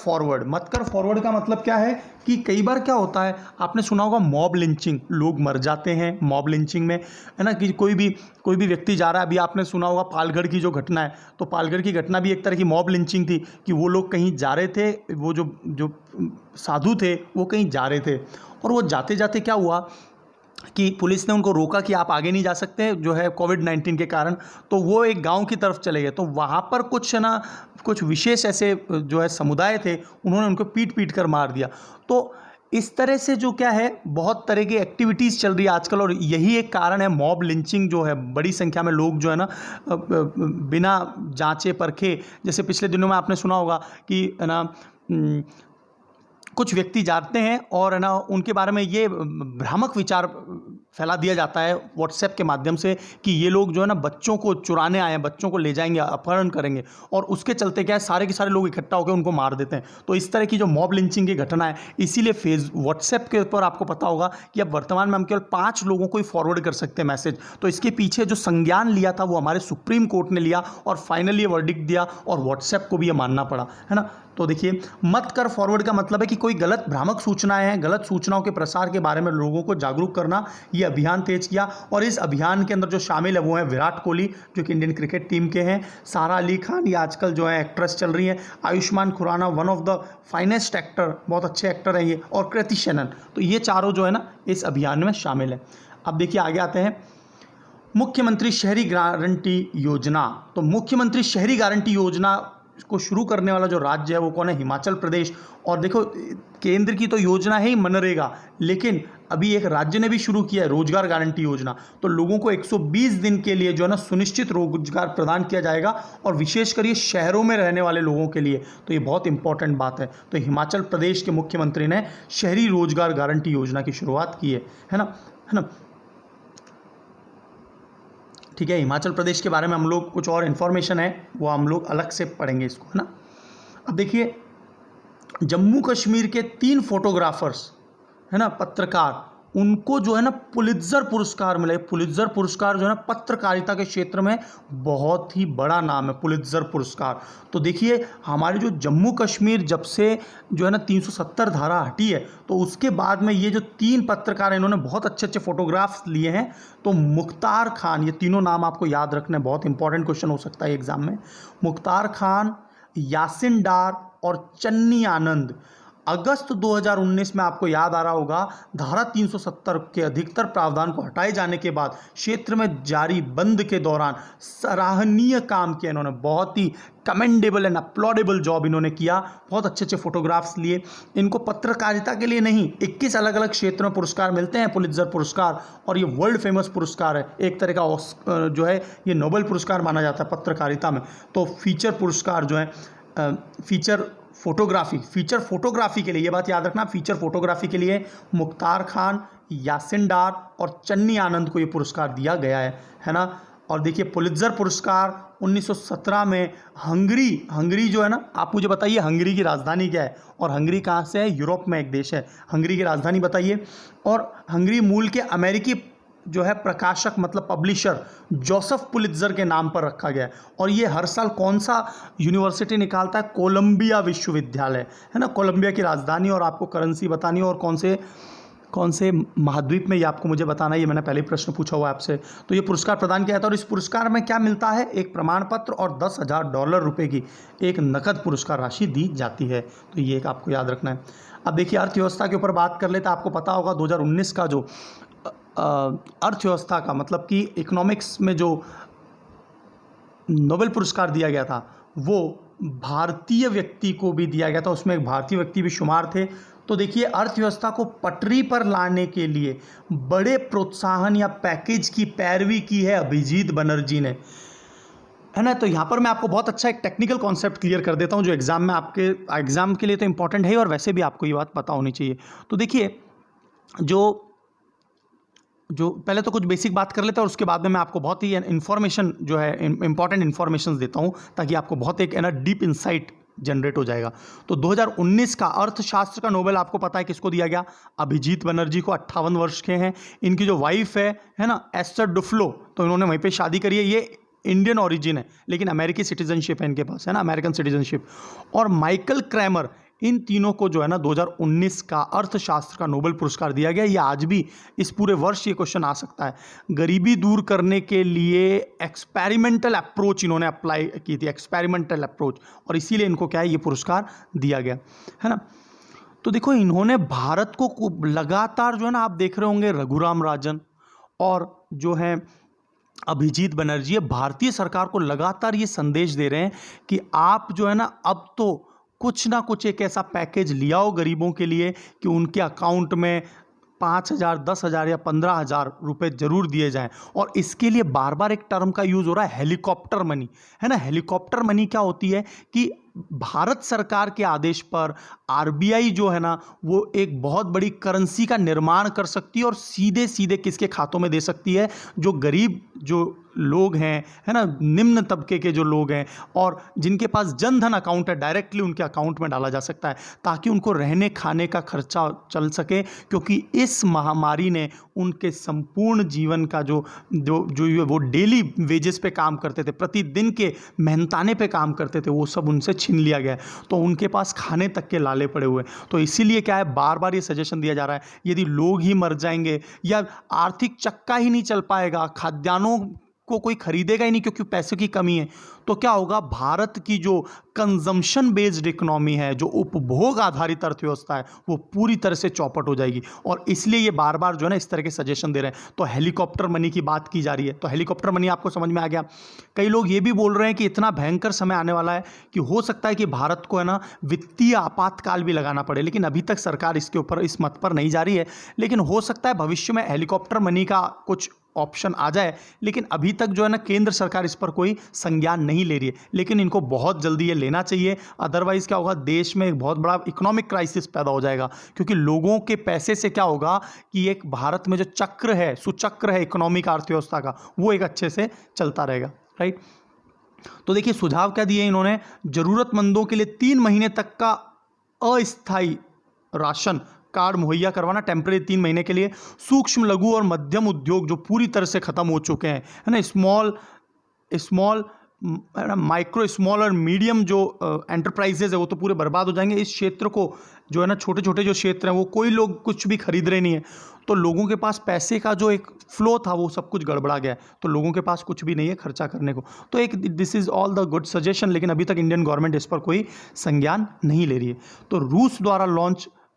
फॉरवर्ड का मतलब क्या है कि कई बार क्या होता है, आपने सुना होगा मॉब लिंचिंग, लोग मर जाते हैं मॉब लिंचिंग में, है ना। कि कोई भी व्यक्ति जा रहा है, अभी आपने सुना होगा पालघर की जो घटना है, तो पालघर की घटना भी एक तरह की मॉब लिंचिंग थी कि वो लोग कहीं जा रहे थे, वो जो साधु थे वो कहीं जा रहे थे, और वो जाते जाते क्या हुआ कि पुलिस ने उनको रोका कि आप आगे नहीं जा सकते जो है कोविड-19 के कारण। तो वो एक गांव की तरफ चले गए। तो वहाँ पर कुछ विशेष ऐसे जो है समुदाय थे, उन्होंने उनको पीट कर मार दिया। तो इस तरह से जो क्या है, बहुत तरह की एक्टिविटीज़ चल रही है आजकल, और यही एक कारण है मॉब लिंचिंग जो है। बड़ी संख्या में लोग जो है ना बिना जांचे परखे, जैसे पिछले दिनों में आपने सुना होगा कि है ना कुछ व्यक्ति जाते हैं और है ना उनके बारे में ये भ्रामक विचार फैला दिया जाता है व्हाट्सएप के माध्यम से कि ये लोग जो है ना बच्चों को चुराने आए हैं, बच्चों को ले जाएंगे, अपहरण करेंगे, और उसके चलते क्या है, सारे के सारे लोग इकट्ठा होकर उनको मार देते हैं। तो इस तरह की जो मॉब लिंचिंग की घटना है, इसीलिए व्हाट्सएप के ऊपर आपको पता होगा कि अब वर्तमान में हम केवल 5 लोगों को ही फॉरवर्ड कर सकते हैं मैसेज। तो इसके पीछे जो संज्ञान लिया था वो हमारे सुप्रीम कोर्ट ने लिया और फाइनली ये वर्डिक्ट दिया, और व्हाट्सएप को भी ये मानना पड़ा, है ना। तो देखिए, मत कर फॉरवर्ड का मतलब है कि कोई गलत भ्रामक सूचनाएं हैं, गलत सूचनाओं के प्रसार के बारे में लोगों को जागरूक करना, ये अभियान तेज किया। और इस अभियान के अंदर जो शामिल है वो है विराट कोहली, जो कि इंडियन क्रिकेट टीम के हैं, सारा अली खान, ये आजकल जो है एक्ट्रेस चल रही है, Ayushmann Khurrana, one of the finest actor, बहुत अच्छे एक्टर हैं ये, और कृति शेनन। तो ये चारों जो है ना इस अभियान में शामिल है। अब देखिए आगे आते हैं, मुख्यमंत्री शहरी गारंटी योजना। तो मुख्यमंत्री शहरी गारंटी योजना को शुरू करने वाला जो राज्य है वो कौन है? हिमाचल प्रदेश। और देखो, केंद्र की तो योजना है ही मनरेगा, लेकिन अभी एक राज्य ने भी शुरू किया है रोजगार गारंटी योजना। तो लोगों को 120 दिन के लिए जो है ना सुनिश्चित रोजगार प्रदान किया जाएगा, और विशेषकर ये शहरों में रहने वाले लोगों के लिए तो ये बहुत इंपॉर्टेंट बात है। तो हिमाचल प्रदेश के मुख्यमंत्री ने शहरी रोजगार गारंटी योजना की शुरुआत की है ना। ठीक है, हिमाचल प्रदेश के बारे में हम लोग कुछ और इन्फॉर्मेशन है वो हम लोग अलग से पढ़ेंगे इसको, है ना। अब देखिए, जम्मू कश्मीर के 3 फोटोग्राफर्स, है ना, पत्रकार, उनको जो है ना पुलित्जर पुरस्कार मिला। पुलित्जर पुरस्कार जो है ना पत्रकारिता के क्षेत्र में बहुत ही बड़ा नाम है, पुलित्जर पुरस्कार। तो देखिए, हमारे जो जम्मू कश्मीर जब से जो है ना 370 धारा हटी है, तो उसके बाद में ये जो 3 पत्रकार हैं, इन्होंने बहुत अच्छे अच्छे फोटोग्राफ्स लिए हैं। तो मुख्तार खान, ये तीनों नाम आपको याद रखना है, बहुत इंपॉर्टेंट क्वेश्चन हो सकता है एग्जाम में। मुख्तार खान, यासिन डार और चन्नी आनंद अगस्त 2019 में, आपको याद आ रहा होगा, धारा 370 के अधिकतर प्रावधान को हटाए जाने के बाद क्षेत्र में जारी बंद के दौरान सराहनीय काम किया इन्होंने। बहुत ही कमेंडेबल एंड अपलॉडेबल जॉब इन्होंने किया। बहुत अच्छे अच्छे फोटोग्राफ्स लिए। इनको पत्रकारिता के लिए नहीं, 21 अलग अलग क्षेत्रों में पुरस्कार मिलते हैं, पुलित्जर पुरस्कार, और ये वर्ल्ड फेमस पुरस्कार है। एक तरह का जो है ये नोबेल पुरस्कार माना जाता है पत्रकारिता में। तो फीचर पुरस्कार जो है फीचर फोटोग्राफी के लिए, ये बात याद रखना, फीचर फोटोग्राफी के लिए मुख्तार खान, यासिन डार और चन्नी आनंद को ये पुरस्कार दिया गया है ना। और देखिए, पुलित्जर पुरस्कार 1917 में हंगरी जो है ना, आप मुझे बताइए हंगरी की राजधानी क्या है? और हंगरी कहाँ से है? यूरोप में एक देश है। हंगरी की राजधानी बताइए। और हंगरी मूल के अमेरिकी जो है प्रकाशक, मतलब पब्लिशर, जोसेफ पुलित्जर के नाम पर रखा गया है। और ये हर साल कौन सा यूनिवर्सिटी निकालता है? कोलंबिया विश्वविद्यालय, है ना, कोलंबिया की राजधानी। और आपको करेंसी बतानी है और कौन से महाद्वीप में, ये आपको मुझे बताना है। ये मैंने पहले ही प्रश्न पूछा हुआ है आपसे। तो ये पुरस्कार प्रदान किया था, और इस पुरस्कार में क्या मिलता है? एक प्रमाण पत्र और $10,000 की एक नकद पुरस्कार राशि दी जाती है। तो ये एक आपको याद रखना है। अब देखिए, अर्थव्यवस्था के ऊपर बात कर लेते हैं। आपको पता होगा 2019 का जो अर्थव्यवस्था का, मतलब कि इकोनॉमिक्स में जो नोबेल पुरस्कार दिया गया था, वो भारतीय व्यक्ति को भी दिया गया था। उसमें एक भारतीय व्यक्ति भी शुमार थे। तो देखिए, अर्थव्यवस्था को पटरी पर लाने के लिए बड़े प्रोत्साहन या पैकेज की पैरवी की है अभिजीत बनर्जी ने, है ना। तो यहाँ पर मैं आपको बहुत अच्छा एक टेक्निकल कॉन्सेप्ट क्लियर कर देता हूँ, जो एग्जाम के लिए तो इंपॉर्टेंट है, और वैसे भी आपको ये बात पता होनी चाहिए। तो देखिए, जो पहले तो कुछ बेसिक बात कर लेते हैं, और उसके बाद में मैं आपको बहुत ही इन्फॉर्मेशन जो है, इंपॉर्टेंट इन्फॉर्मेशन देता हूँ, ताकि आपको बहुत एक ना डीप इंसाइट जनरेट हो जाएगा। तो 2019 का अर्थशास्त्र का नोबेल आपको पता है किसको दिया गया? अभिजीत बनर्जी को। 58 वर्ष के हैं। इनकी जो वाइफ है ना, एस्टर डुफ्लो, तो इन्होंने वहीं पे शादी करी है। ये इंडियन ओरिजिन है, लेकिन अमेरिकी सिटीजनशिप है इनके पास, है ना, अमेरिकन सिटीजनशिप। और माइकल क्रैमर, इन तीनों को जो है ना 2019 का अर्थशास्त्र का नोबेल पुरस्कार दिया गया। ये आज भी, इस पूरे वर्ष ये क्वेश्चन आ सकता है। गरीबी दूर करने के लिए एक्सपेरिमेंटल अप्रोच इन्होंने अप्लाई की थी, एक्सपेरिमेंटल अप्रोच, और इसीलिए इनको क्या है, ये पुरस्कार दिया गया, है ना। तो देखो, इन्होंने भारत को लगातार जो है ना, आप देख रहे होंगे रघुराम राजन और जो है अभिजीत बनर्जी, भारतीय सरकार को लगातार ये संदेश दे रहे हैं कि आप जो है ना, अब तो कुछ ना कुछ एक ऐसा पैकेज लिया हो गरीबों के लिए कि उनके अकाउंट में 5,000, 10,000 या 15,000 रुपये जरूर दिए जाएं। और इसके लिए बार बार एक टर्म का यूज़ हो रहा है, हेलीकॉप्टर मनी, है ना। हेलीकॉप्टर मनी क्या होती है कि भारत सरकार के आदेश पर आरबीआई जो है ना, वो एक बहुत बड़ी करेंसी का निर्माण कर सकती है, और सीधे सीधे किसके खातों में दे सकती है? जो गरीब जो लोग हैं, है ना, निम्न तबके के जो लोग हैं, और जिनके पास जनधन अकाउंट है, डायरेक्टली उनके अकाउंट में डाला जा सकता है, ताकि उनको रहने खाने का खर्चा चल सके। क्योंकि इस महामारी ने उनके संपूर्ण जीवन का जो वो डेली वेजेस पे काम करते थे, प्रतिदिन के मेहनताने पे काम करते थे, वो सब उनसे छीन लिया गया है। तो उनके पास खाने तक के लाले पड़े हुए। तो इसीलिए क्या है, बार बार ये सजेशन दिया जा रहा है, यदि लोग ही मर जाएंगे या आर्थिक चक्का ही नहीं चल पाएगा, खाद्यान्नों को कोई खरीदेगा ही नहीं क्योंकि पैसे की कमी है, तो क्या होगा, भारत की जो कंजम्पशन बेस्ड इकोनॉमी है, जो उपभोग आधारित अर्थव्यवस्था है, वो पूरी तरह से चौपट हो जाएगी। और इसलिए ये बार बार जो है ना इस तरह के सजेशन दे रहे हैं। तो हेलीकॉप्टर मनी की बात की जा रही है, तो हेलीकॉप्टर मनी आपको समझ में आ गया। कई लोग ये भी बोल रहे हैं कि इतना भयंकर समय आने वाला है कि हो सकता है कि भारत को है ना वित्तीय आपातकाल भी लगाना पड़े, लेकिन अभी तक सरकार इसके ऊपर इस मत पर नहीं जा रही है। लेकिन हो सकता है भविष्य में हेलीकॉप्टर मनी का कुछ ऑप्शन आ जाए, लेकिन अभी तक जो है ना केंद्र सरकार इस पर कोई संज्ञान नहीं ले रही है, लेकिन इनको बहुत जल्दी ये लेना चाहिए। अदरवाइज क्या होगा, देश में एक बहुत बड़ा इकोनॉमिक क्राइसिस पैदा हो जाएगा, क्योंकि लोगों के पैसे से क्या होगा कि एक भारत में जो चक्र है, सुचक्र है इकोनॉमिक अर्थव्यवस्था का, वो एक अच्छे से चलता रहेगा, राइट। तो देखिए सुझाव क्या दिए इन्होंने, जरूरतमंदों के लिए 3 महीने तक का अस्थायी राशन कार्ड मुहैया करवाना, टेम्परेरी 3 महीने के लिए। सूक्ष्म लघु और मध्यम उद्योग जो पूरी तरह से खत्म हो चुके हैं, है ना, स्मॉल माइक्रो स्मॉल और मीडियम जो एंटरप्राइजेज है वो तो पूरे बर्बाद हो जाएंगे। इस क्षेत्र को जो है ना, छोटे छोटे जो क्षेत्र हैं वो कोई लोग कुछ भी खरीद रहे नहीं है, तो लोगों के पास पैसे का जो एक फ्लो था वो सब कुछ गड़बड़ा गया है, तो लोगों के पास कुछ भी नहीं है खर्चा करने को। तो एक this is all the good suggestion, लेकिन अभी तक इंडियन गवर्नमेंट इस पर कोई संज्ञान नहीं ले रही है। तो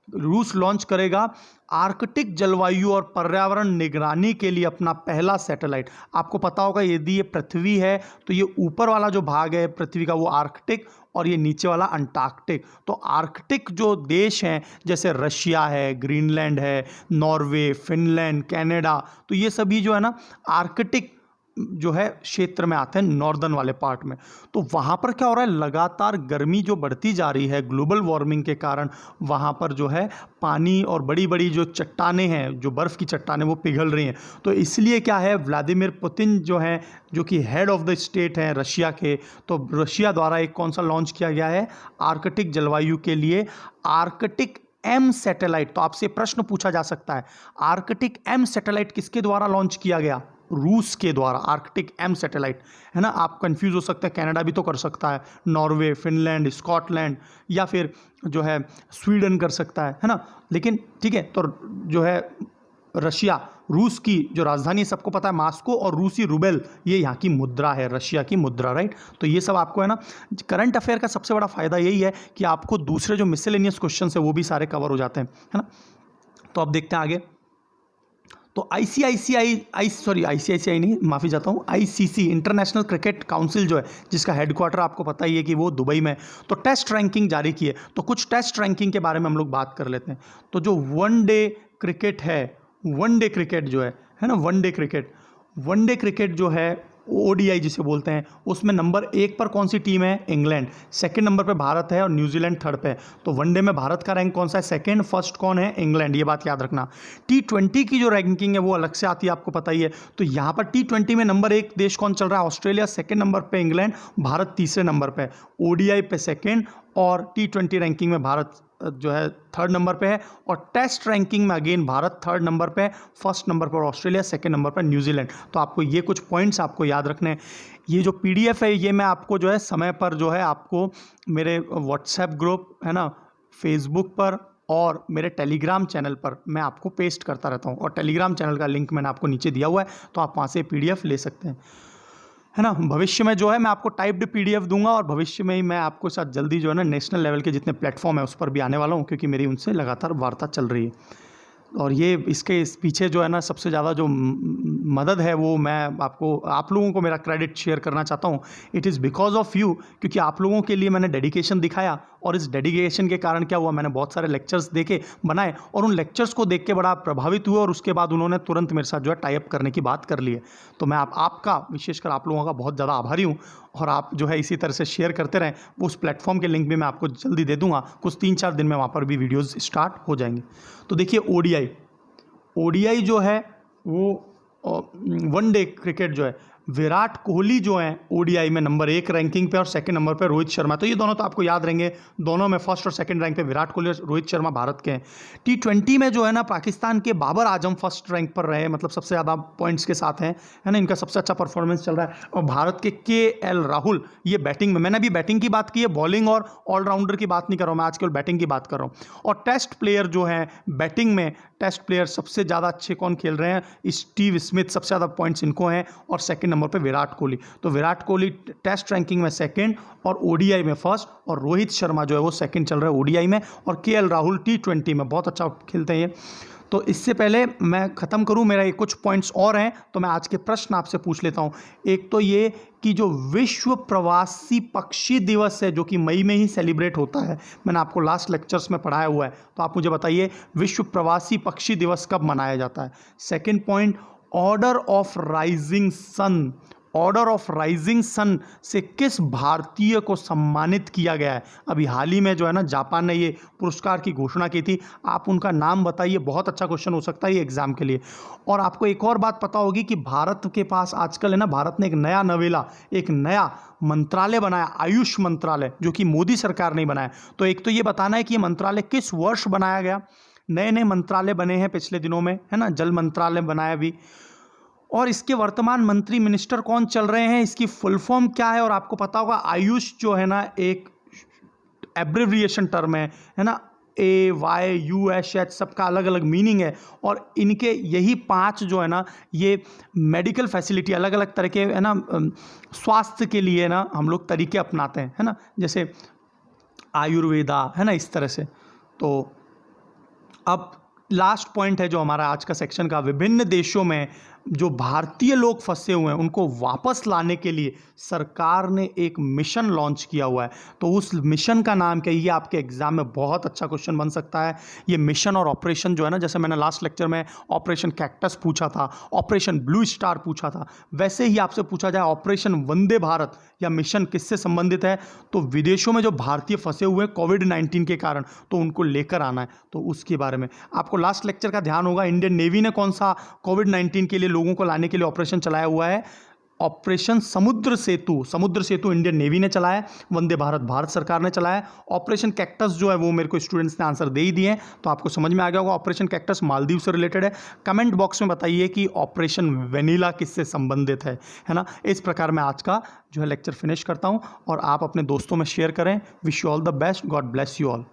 रूस लॉन्च करेगा आर्कटिक जलवायु और पर्यावरण निगरानी के लिए अपना पहला सैटेलाइट। आपको पता होगा यदि ये पृथ्वी है तो ये ऊपर वाला जो भाग है पृथ्वी का वो आर्कटिक और ये नीचे वाला अंटार्कटिक। तो आर्कटिक जो देश हैं जैसे रशिया है, ग्रीनलैंड है, नॉर्वे, फिनलैंड, कनाडा, तो ये सभी जो है ना आर्कटिक जो है क्षेत्र में आते हैं, नॉर्दर्न वाले पार्ट में। तो वहाँ पर क्या हो रहा है, लगातार गर्मी जो बढ़ती जा रही है ग्लोबल वार्मिंग के कारण, वहाँ पर जो है पानी और बड़ी बड़ी जो चट्टानें हैं, जो बर्फ़ की चट्टानें, वो पिघल रही हैं। तो इसलिए क्या है, व्लादिमीर पुतिन जो हैं, जो कि हेड ऑफ द स्टेट हैं रशिया के, तो रशिया द्वारा एक कौन सा लॉन्च किया गया है, आर्कटिक जलवायु के लिए आर्कटिक एम सैटेलाइट। तो आपसे प्रश्न पूछा जा सकता है, आर्कटिक एम सैटेलाइट किसके द्वारा लॉन्च किया गया, रूस के द्वारा, आर्कटिक एम सैटेलाइट, है ना। आप कंफ्यूज हो सकते हैं, कनाडा भी तो कर सकता है, नॉर्वे, फिनलैंड, स्कॉटलैंड, या फिर जो है स्वीडन कर सकता है ना, लेकिन ठीक है। तो जो है रशिया, रूस की जो राजधानी है सबको पता है मास्को, और रूसी रूबेल ये यहाँ की मुद्रा है, रशिया की मुद्रा, राइट। तो ये सब आपको है ना, करंट अफेयर का सबसे बड़ा फायदा यही है कि आपको दूसरे जो मिसलेनियस क्वेश्चन है वो भी सारे कवर हो जाते हैं, है ना। तो अब देखते हैं आगे। तो आईसीआईसीआई नहीं, माफ़ी चाहता हूँ, आईसीसी इंटरनेशनल क्रिकेट काउंसिल जो है, जिसका हेडक्वार्टर आपको पता ही है कि वो दुबई में, तो टेस्ट रैंकिंग जारी की है। तो कुछ टेस्ट रैंकिंग के बारे में हम लोग बात कर लेते हैं। तो जो वनडे क्रिकेट है, वनडे क्रिकेट जो है ना, वनडे क्रिकेट जो है, ओडीआई जिसे बोलते हैं, उसमें नंबर 1 पर कौन सी टीम है, इंग्लैंड। सेकंड नंबर पे भारत है और न्यूजीलैंड थर्ड पे है। तो वनडे में भारत का रैंक कौन सा है, सेकंड, फर्स्ट कौन है, इंग्लैंड, ये बात याद रखना। T20 की जो रैंकिंग है वो अलग से आती है, आपको पता ही है। तो यहाँ पर T20 में नंबर 1 देश कौन चल रहा है, ऑस्ट्रेलिया, सेकंड नंबर पे इंग्लैंड, भारत तीसरे नंबर पे, ओडीआई पे सेकंड, और T20 रैंकिंग में भारत जो है थर्ड नंबर पे है, और टेस्ट रैंकिंग में अगेन भारत थर्ड नंबर पे, फर्स्ट नंबर पर ऑस्ट्रेलिया, सेकंड नंबर पर न्यूजीलैंड। तो आपको ये कुछ पॉइंट्स आपको याद रखने हैं। ये जो पीडीएफ है ये मैं आपको जो है समय पर जो है आपको मेरे व्हाट्सएप ग्रुप, है ना, फेसबुक पर और मेरे टेलीग्राम चैनल पर मैं आपको पेस्ट करता रहता हूँ, और टेलीग्राम चैनल का लिंक मैंने आपको नीचे दिया हुआ है, तो आप वहाँ से पीडीएफ ले सकते हैं, है ना। भविष्य में जो है मैं आपको टाइप्ड पीडीएफ दूंगा, और भविष्य में ही मैं आपको साथ जल्दी जो है ना नेशनल लेवल के जितने प्लेटफॉर्म है उस पर भी आने वाला हूँ, क्योंकि मेरी उनसे लगातार वार्ता चल रही है। और ये इसके इस पीछे जो है ना सबसे ज़्यादा जो मदद है वो मैं आपको, आप लोगों को मेरा क्रेडिट शेयर करना चाहता हूँ। It is because of you, क्योंकि आप लोगों के लिए मैंने डेडिकेशन दिखाया, और इस डेडिकेशन के कारण क्या हुआ, मैंने बहुत सारे लेक्चर्स देखे, बनाए, और उन लेक्चर्स को देख के बड़ा प्रभावित हुआ, और उसके बाद उन्होंने तुरंत मेरे साथ जो है टाई अप करने की बात कर ली है। तो मैं आपका, विशेषकर आप लोगों का बहुत ज़्यादा आभारी हूँ, और आप जो है इसी तरह से शेयर करते रहें। उस प्लेटफॉर्म के लिंक भी मैं आपको जल्दी दे दूंगा, कुछ 3-4 दिन में वहाँ पर भी वीडियोज़ स्टार्ट हो जाएंगे। तो देखिए ओडीआई जो है वो वनडे क्रिकेट जो है, विराट कोहली जो है ओडीआई में नंबर 1 रैंकिंग पे, और सेकंड नंबर पे रोहित शर्मा। तो ये दोनों तो आपको याद रहेंगे, दोनों में फर्स्ट और सेकंड रैंक पे विराट कोहली और रोहित शर्मा भारत के हैं। T20 में जो है ना पाकिस्तान के बाबर आजम फर्स्ट रैंक पर रहे, मतलब सबसे ज़्यादा पॉइंट्स के साथ हैं, है ना, इनका सबसे अच्छा परफॉर्मेंस चल रहा है। और भारत के KL राहुल, ये बैटिंग में, मैंने अभी बैटिंग की बात की है, बॉलिंग और ऑलराउंडर की बात नहीं कर रहा हूँ मैं, आज केवल बैटिंग की बात कर रहा हूँ। और टेस्ट प्लेयर जो हैं बैटिंग में, टेस्ट प्लेयर सबसे ज़्यादा अच्छे कौन खेल रहे हैं, स्टीव स्मिथ, सबसे ज़्यादा पॉइंट्स इनको हैं, और सेकंड नंबर पे विराट कोहली। तो विराट कोहली टेस्ट रैंकिंग में सेकंड और ओडीआई में फर्स्ट, और रोहित शर्मा जो है वो सेकंड चल रहा है ओडीआई में, और केएल राहुल टी20 में बहुत अच्छा खेलते हैं ये। तो इससे पहले मैं ख़त्म करूं, मेरा ये कुछ पॉइंट्स और हैं, तो मैं आज के प्रश्न आपसे पूछ लेता हूं। एक तो ये कि जो विश्व प्रवासी पक्षी दिवस है जो कि मई में ही सेलिब्रेट होता है, मैंने आपको लास्ट लेक्चर्स में पढ़ाया हुआ है, तो आप मुझे बताइए विश्व प्रवासी पक्षी दिवस कब मनाया जाता है। Second point, Order of Rising Sun, Order of Rising Sun से किस भारतीय को सम्मानित किया गया है। अभी हाल ही में जो है ना जापान ने ये पुरस्कार की घोषणा की थी, आप उनका नाम बताइए, बहुत अच्छा क्वेश्चन हो सकता है ये एग्जाम के लिए। और आपको एक और बात पता होगी कि भारत के पास आजकल है ना, भारत ने एक नया नवेला, एक नया मंत्रालय बनाया, आयुष मंत्रालय, जो कि मोदी सरकार ने बनाया। तो एक तो ये बताना है कि ये मंत्रालय किस वर्ष बनाया गया। नए नए मंत्रालय बने हैं पिछले दिनों में, है ना, जल मंत्रालय बनाया भी, और इसके वर्तमान मंत्री मिनिस्टर कौन चल रहे हैं, इसकी फुल फॉर्म क्या है। और आपको पता होगा आयुष जो है ना एक एब्रिविएशन टर्म है ना, AYUSH सबका अलग अलग मीनिंग है, और इनके यही 5 जो है ना ये मेडिकल फैसिलिटी, अलग अलग तरह के है ना स्वास्थ्य के लिए ना हम लोग तरीके अपनाते हैं, है ना, जैसे आयुर्वेदा, है ना, इस तरह से। तो अब लास्ट पॉइंट है जो हमारा आज का सेक्शन का, विभिन्न देशों में जो भारतीय लोग फंसे हुए हैं उनको वापस लाने के लिए सरकार ने एक मिशन लॉन्च किया हुआ है। तो उस मिशन का नाम क्या है, ये आपके एग्जाम में बहुत अच्छा क्वेश्चन बन सकता है। ये मिशन और ऑपरेशन जो है ना, जैसे मैंने लास्ट लेक्चर में ऑपरेशन कैक्टस पूछा था, ऑपरेशन ब्लू स्टार पूछा था, वैसे ही आपसे पूछा जाए ऑपरेशन वंदे भारत या मिशन किससे संबंधित है, तो विदेशों में जो भारतीय फंसे हुए हैं कोविड-19 के कारण, तो उनको लेकर आना है, तो उसके बारे में आपको लास्ट लेक्चर का ध्यान होगा। इंडियन नेवी ने कौन सा कोविड-19 के लिए लोगों को लाने के लिए ऑपरेशन चलाया हुआ है, ऑपरेशन समुद्र सेतु। समुद्र सेतु इंडियन नेवी ने चलाया, वंदे भारत भारत सरकार ने चलाया। ऑपरेशन कैक्टस जो है वो मेरे को स्टूडेंट्स ने आंसर दे ही दिए हैं, तो आपको समझ में आ गया होगा ऑपरेशन कैक्टस मालदीव से रिलेटेड है। कमेंट बॉक्स में बताइए कि ऑपरेशन वेनिला किससे संबंधित है ना। इस प्रकार मैं आज का जो है लेक्चर फिनिश करता हूं, और आप अपने दोस्तों में शेयर करें। Wish you all the best, God bless you all.